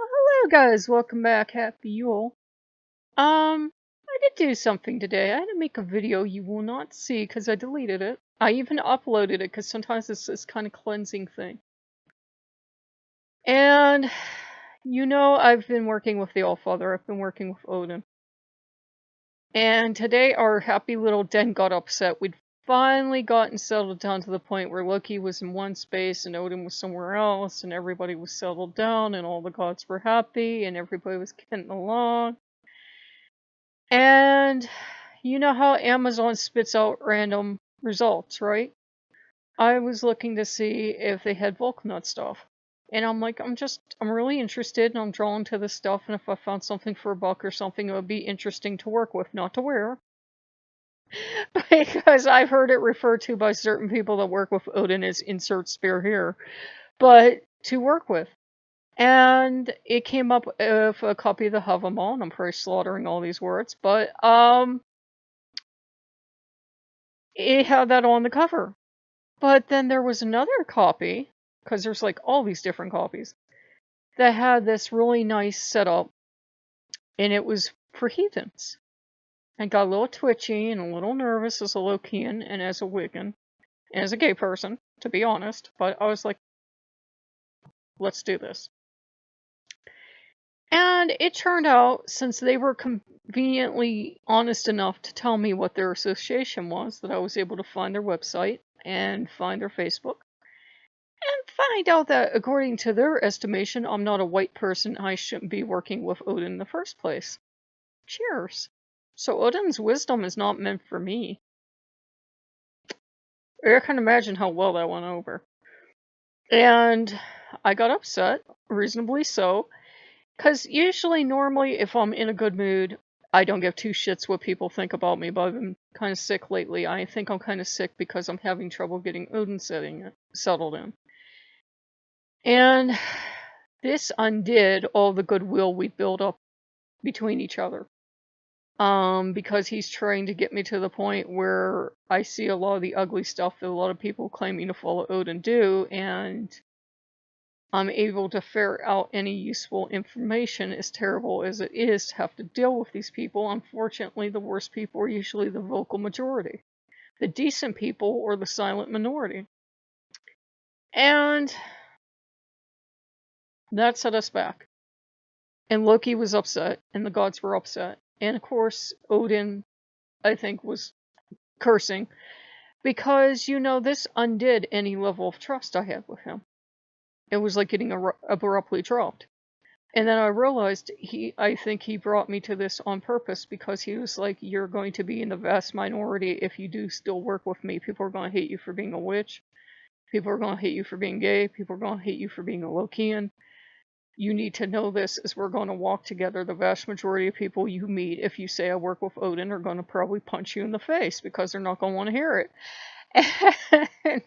Hello guys, welcome back. Happy Yule. I did do something today. I had to make a video you will not see because I deleted it. I even uploaded it because sometimes it's this kind of cleansing thing. And, I've been working with the Allfather. I've been working with Odin. And today our happy little den got upset. We'd finally gotten settled down to the point where Loki was in one space and Odin was somewhere else, and everybody was settled down, and all the gods were happy, and everybody was getting along. And you know how Amazon spits out random results, right? I was looking to see if they had Volknut stuff. And I'm like, I'm really interested, and I'm drawn to this stuff, and if I found something for a buck or something, it would be interesting to work with, not to wear. Because I've heard it referred to by certain people that work with Odin as insert spear here, but to work with. And it came up with a copy of the Havamal, and I'm probably slaughtering all these words, but it had that on the cover. But then there was another copy, because there's like all these different copies, that had this really nice setup, and it was for heathens. And got a little twitchy and a little nervous as a Lokean and as a Wiccan, and as a gay person, to be honest, but I was like, let's do this. And it turned out, since they were conveniently honest enough to tell me what their association was, that I was able to find their website and find their Facebook, and find out that, according to their estimation, I'm not a white person, I shouldn't be working with Odin in the first place. Cheers. So Odin's wisdom is not meant for me. I can imagine how well that went over. And I got upset, reasonably so, because normally, if I'm in a good mood, I don't give two shits what people think about me, but I've been kind of sick lately. I think I'm kind of sick because I'm having trouble getting Odin settled in. And this undid all the goodwill we built up between each other. Because he's trying to get me to the point where I see a lot of the ugly stuff that a lot of people claiming to follow Odin do, and I'm able to ferret out any useful information, as terrible as it is to have to deal with these people. Unfortunately, the worst people are usually the vocal majority. The decent people or the silent minority. And that set us back. And Loki was upset, and the gods were upset. And of course, Odin, I think, was cursing. Because, this undid any level of trust I had with him. It was like getting abruptly dropped. And then I realized I think he brought me to this on purpose, because he was like, you're going to be in the vast minority if you do still work with me. People are going to hate you for being a witch. People are going to hate you for being gay. People are going to hate you for being a Lokean. You need to know this, as we're going to walk together. The vast majority of people you meet, if you say I work with Odin, are going to probably punch you in the face because they're not going to want to hear it. And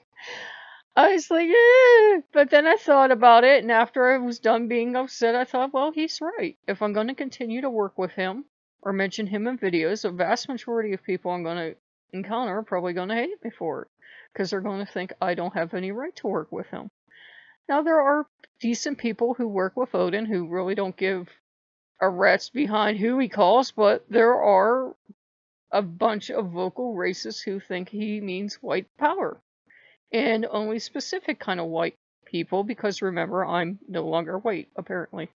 I was like, eh. But then I thought about it, and after I was done being upset, I thought, well, he's right. If I'm going to continue to work with him or mention him in videos, the vast majority of people I'm going to encounter are probably going to hate me for it, because they're going to think I don't have any right to work with him. Now, there are decent people who work with Odin who really don't give a rat's behind who he calls, but there are a bunch of vocal racists who think he means white power. And only specific kind of white people, because remember, I'm no longer white, apparently.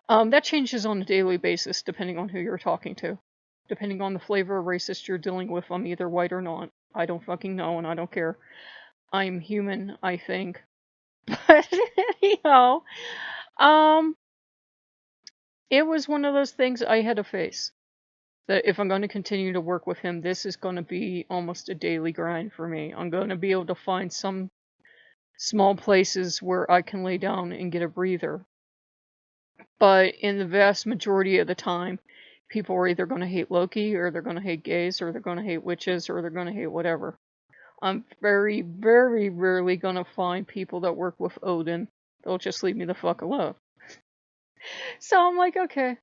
That changes on a daily basis, depending on who you're talking to. Depending on the flavor of racist you're dealing with, I'm either white or not. I don't fucking know, and I don't care. I'm human, I think. But anyhow, it was one of those things I had to face. That if I'm going to continue to work with him, this is going to be almost a daily grind for me. I'm going to be able to find some small places where I can lay down and get a breather. But in the vast majority of the time, people are either going to hate Loki, or they're going to hate gays, or they're going to hate witches, or they're going to hate whatever. I'm very, very rarely going to find people that work with Odin. They'll just leave me the fuck alone. So I'm like, okay.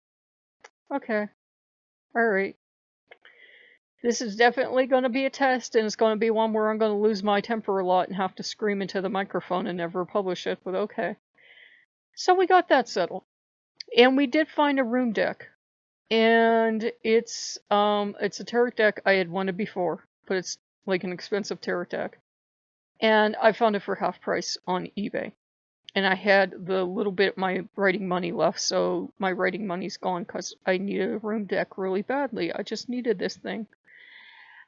Alright. This is definitely going to be a test, and it's going to be one where I'm going to lose my temper a lot and have to scream into the microphone and never publish it, but okay. So we got that settled. And we did find a room deck. And it's a tarot deck I had wanted before, but it's like an expensive tarot deck. And I found it for half price on eBay. And I had the little bit of my writing money left, so my writing money's gone because I needed a room deck really badly. I just needed this thing.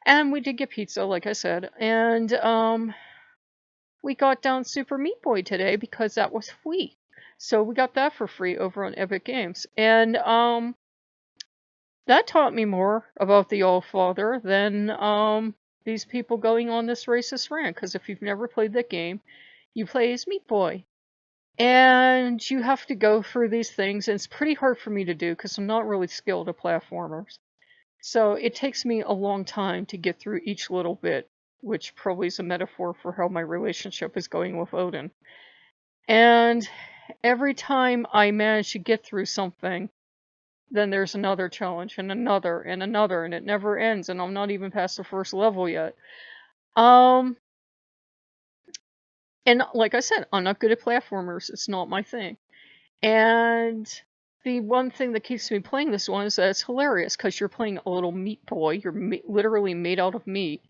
And we did get pizza, like I said. And we got down Super Meat Boy today because that was free. So we got that for free over on Epic Games. And that taught me more about the All-Father than these people going on this racist rant. Because if you've never played that game, you play as Meat Boy. And you have to go through these things, and it's pretty hard for me to do because I'm not really skilled at platformers. So it takes me a long time to get through each little bit, which probably is a metaphor for how my relationship is going with Odin. And every time I manage to get through something, then there's another challenge, and another, and another, and it never ends, and I'm not even past the first level yet. And like I said, I'm not good at platformers. It's not my thing. And the one thing that keeps me playing this one is that it's hilarious because you're playing a little meat boy. You're literally made out of meat.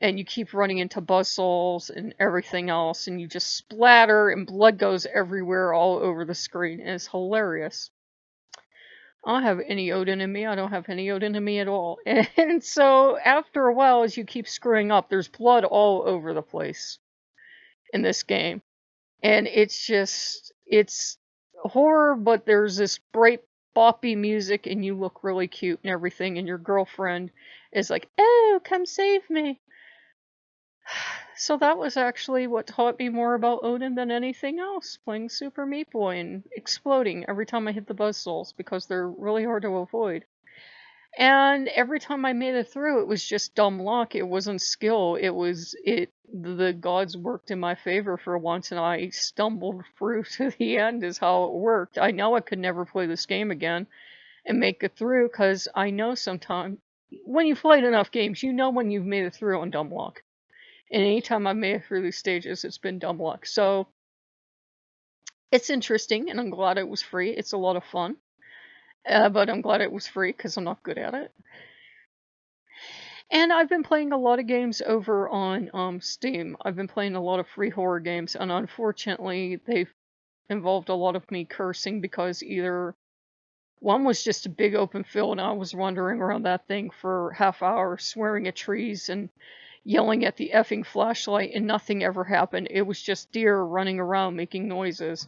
And you keep running into buzzsaws and everything else. And you just splatter and blood goes everywhere all over the screen. And it's hilarious. I don't have any Odin in me. I don't have any Odin in me at all. And so after a while, as you keep screwing up, there's blood all over the place in this game. And it's horror, but there's this bright boppy music and you look really cute and everything, and your girlfriend is like, oh, come save me. So that was actually what taught me more about Odin than anything else, playing Super Meat Boy and exploding every time I hit the buzzsaws because they're really hard to avoid. And every time I made it through, it was just dumb luck. It wasn't skill. The gods worked in my favor for once, and I stumbled through to the end is how it worked. I know I could never play this game again and make it through, because I know sometimes when you've played enough games, you know when you've made it through on dumb luck. And anytime I've made it through these stages, it's been dumb luck. So it's interesting, and I'm glad it was free. It's a lot of fun. But I'm glad it was free because I'm not good at it. And I've been playing a lot of games over on Steam. I've been playing a lot of free horror games, and unfortunately, they've involved a lot of me cursing because either one was just a big open field, and I was wandering around that thing for half hour, swearing at trees and yelling at the effing flashlight, and nothing ever happened. It was just deer running around making noises.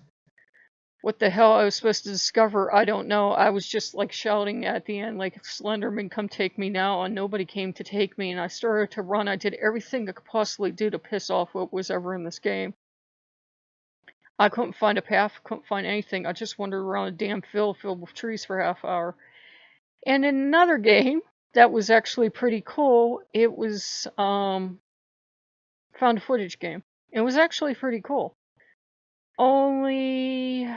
What the hell I was supposed to discover, I don't know. I was just like shouting at the end, like, Slenderman, come take me now, and nobody came to take me, and I started to run. I did everything I could possibly do to piss off what was ever in this game. I couldn't find a path, couldn't find anything. I just wandered around a damn field filled with trees for a half hour. And in another game that was actually pretty cool, it was found footage game. It was actually pretty cool. Only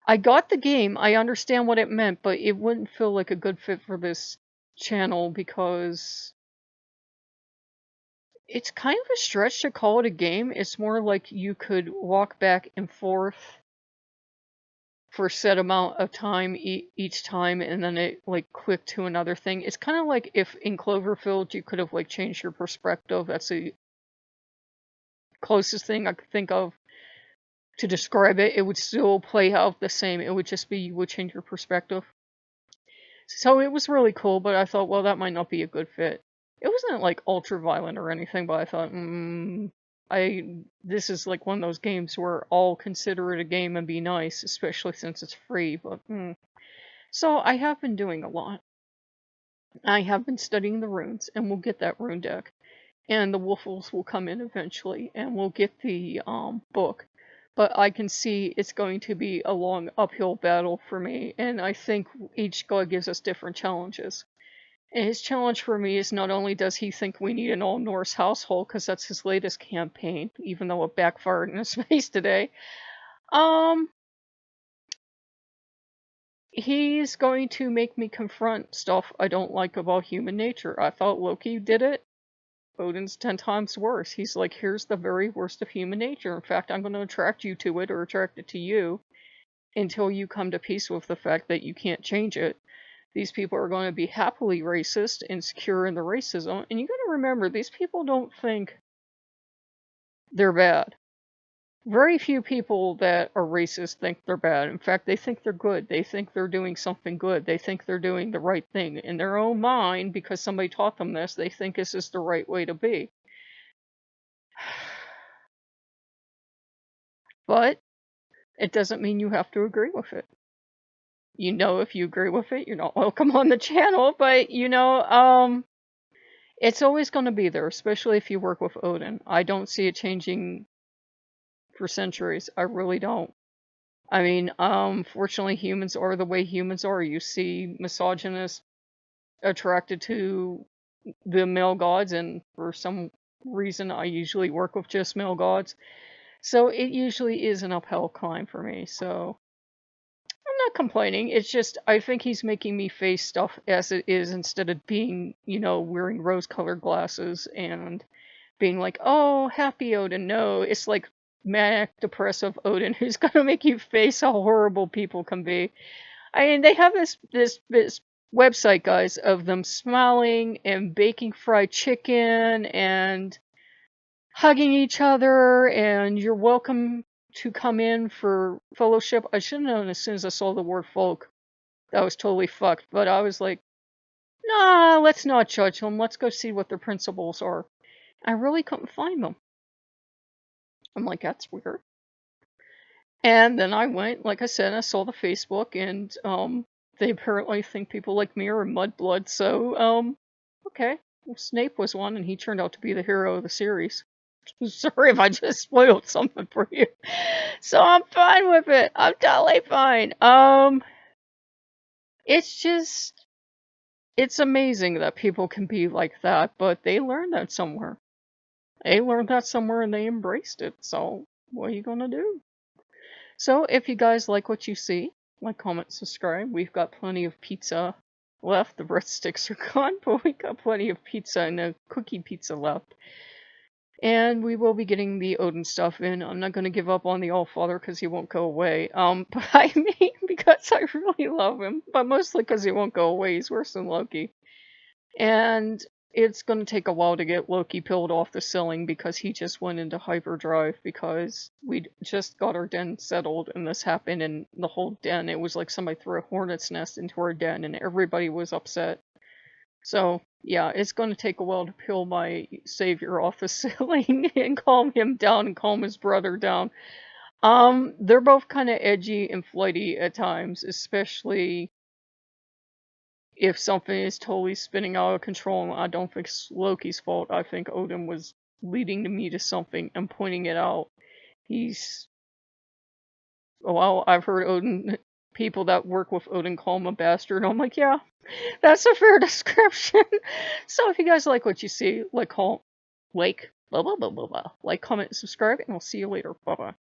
I got the game, I understand what it meant, but it wouldn't feel like a good fit for this channel because it's kind of a stretch to call it a game. It's more like you could walk back and forth for a set amount of time each time, and then it like clicked to another thing. It's kind of like if in Cloverfield you could have like changed your perspective. That's the closest thing I could think of to describe it. It would still play out the same. It would just be you would change your perspective. So it was really cool, but I thought, well, that might not be a good fit. It wasn't like ultra violent or anything, but I thought, this is like one of those games where I'll consider it a game and be nice, especially since it's free. But so I have been doing a lot. I have been studying the runes, and we'll get that rune deck, and the Woofles will come in eventually, and we'll get the book. But I can see it's going to be a long uphill battle for me, and I think each god gives us different challenges. And his challenge for me is not only does he think we need an all-Norse household, because that's his latest campaign, even though it backfired in his face today, he's going to make me confront stuff I don't like about human nature. I thought Loki did it. Odin's 10 times worse. He's like, here's the very worst of human nature. In fact, I'm going to attract you to it, or attract it to you. until you come to peace with the fact that you can't change it. These people are going to be happily racist and secure in the racism. And you got to remember, these people don't think they're bad. Very few people that are racist think they're bad. In fact, they think they're good. They think they're doing something good. They think they're doing the right thing. In their own mind, because somebody taught them this, they think this is the right way to be. But it doesn't mean you have to agree with it. You know, if you agree with it, you're not welcome on the channel. But, you know, it's always going to be there, especially if you work with Odin. I don't see it changing for centuries. I really don't. I mean, fortunately, humans are the way humans are. You see misogynists attracted to the male gods, and for some reason, I usually work with just male gods. So it usually is an uphill climb for me. So I'm not complaining. It's just, I think he's making me face stuff as it is instead of being, you know, wearing rose-colored glasses and being like, oh, happy Odin. No, it's like manic depressive Odin who's gonna make you face how horrible people can be. I mean, they have this website, guys, of them smiling and baking fried chicken and hugging each other, and you're welcome to come in for fellowship. I should have known as soon as I saw the word folk that was totally fucked, but I was like, nah, let's not judge them. Let's go see what their principles are. I really couldn't find them. I'm like, that's weird. And then I went, like I said, I saw the Facebook, and they apparently think people like me are mudblood, so okay. Well, Snape was one, and he turned out to be the hero of the series. Sorry if I just spoiled something for you. So I'm fine with it. I'm totally fine. It's just, it's amazing that people can be like that, but they learned that somewhere. They learned that somewhere and they embraced it. So what are you gonna do? So if you guys like what you see, like, comment, subscribe. We've got plenty of pizza left. The breadsticks are gone, but we got plenty of pizza and a cookie pizza left. And we will be getting the Odin stuff in. I'm not going to give up on the Allfather because he won't go away. But I mean, because I really love him. But mostly because he won't go away. He's worse than Loki. And it's going to take a while to get Loki peeled off the ceiling because he just went into hyperdrive because we just got our den settled and this happened, and the whole den, it was like somebody threw a hornet's nest into our den and everybody was upset. So, yeah, it's going to take a while to peel my savior off the ceiling and calm him down and calm his brother down. They're both kind of edgy and flighty at times, especially if something is totally spinning out of control. I don't think it's Loki's fault. I think Odin was leading me to something and pointing it out. Well, I've heard Odin, people that work with Odin call him a bastard. I'm like, yeah, that's a fair description. So if you guys like what you see, like, comment, subscribe, and I'll see you later. Bye-bye.